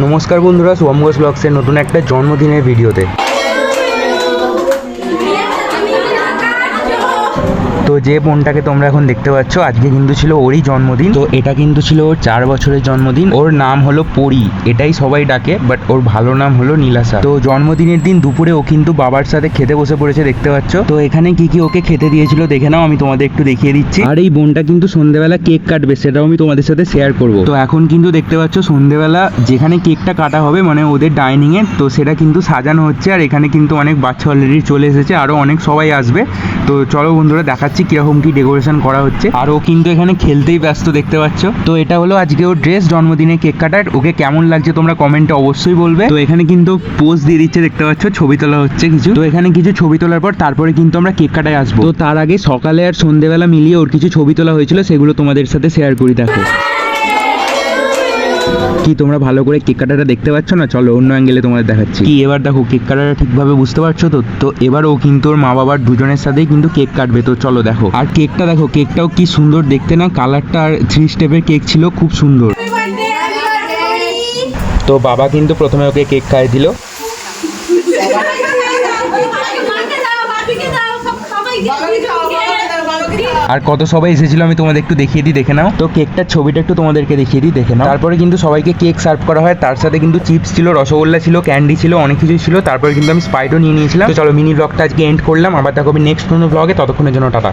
নমস্কার বন্ধুরা, শুভম ঘোষ ব্লগসের নতুন একটা জন্মদিনের ভিডিওতে। তো যে বোনটাকে তোমরা এখন দেখতে পাচ্ছ, আজকে কিন্তু ছিল ওরই জন্মদিন। তো এটা কিন্তু ছিল ওর 4 বছরের জন্মদিন। ওর নাম হলো পরি, এটাই সবাই ডাকে, বাট ওর ভালো নাম হলো নীলাশা। তো জন্মদিনের দিন দুপুরে ও কিন্তু বাবার সাথে খেতে বসে পড়েছে, দেখতে পাচ্ছ। তো এখানে কি কি ওকে খেতে দিয়েছিল দেখে নাও, আমি তোমাদের একটু দেখিয়ে দিচ্ছি। আর এই বোনটা কিন্তু সন্ধ্যেবেলা কেক কাটবে, সেটাও আমি তোমাদের সাথে শেয়ার করব। তো এখন কিন্তু দেখতে পাচ্ছ সন্ধ্যেবেলা যেখানে কেকটা কাটা হবে, মানে ওদের ডাইনিং এ, তো সেটা কিন্তু সাজানো হচ্ছে। আর এখানে কিন্তু অনেক বাচ্চা অলরেডি চলে এসেছে, আরো অনেক সবাই আসবে। তো চলো বন্ধুরা দেখাচ্ছি কিরকম কি ডেকোরেশন করা হচ্ছে। আর ও কিন্তু এখানে খেলতেই ব্যস্ত, দেখতে পাচ্ছ। তো এটা হলো আজকে ওর ড্রেস, জন্মদিনে কেক কাটার। ওকে কেমন লাগছে তোমরা কমেন্টে অবশ্যই বলবে। তো এখানে কিন্তু পোজ দিয়ে দিচ্ছে, দেখতে পাচ্ছ, ছবি তোলা হচ্ছে কিছু। তো এখানে কিছু ছবি তোলার পর তারপরে কিন্তু আমরা কেক কাটায় আসবো। তো তার আগে সকালে আর সন্ধ্যেবেলা মিলিয়ে ওর কিছু ছবি তোলা হয়েছিল, সেগুলো তোমাদের সাথে শেয়ার করি। দেখো কি তোমরা ভালো করে কেক কাটাটা দেখতে পাচ্ছ না? চলো অন্য অ্যাঙ্গেলে তোমাদের দেখাচ্ছি। কি এবার দেখো কেক কাটাটা ঠিকভাবে বুঝতে পারছো তো? তো এবার ও কিন্তু ওর মা বাবার দুজনের সাথেই কিন্তু কেক কাটবে। তো চলো দেখো। আর কেকটা দেখো, কেকটাও কি সুন্দর দেখতে না, কালারটা আর 3 স্টেপের কেক ছিল, খুব সুন্দর। তো বাবা কিন্তু প্রথমে ওকে কেক খাইয়ে দিল। আর কত সবাই এসেছিল আমি তোমাদের একটু দেখিয়ে দিই, দেখে নাও। তো কেকটার ছবিটা একটু তোমাদেরকে দেখিয়ে দিই, দেখে নাও। তারপরে কিন্তু সবাইকে কেক সার্ভ করা হয়, তার সাথে কিন্তু চিপস ছিল, রসগোল্লা ছিল, ক্যান্ডি ছিল, অনেক কিছু ছিল। তারপরে কিন্তু আমি স্প্রাইটও নিয়ে নিয়েছিলাম। তো চলো মিনি ব্লগটা আজকে এন্ড করলাম, আবার দেখো নেক্সট কোনো ব্লগে, ততক্ষণের জন্য টাটা।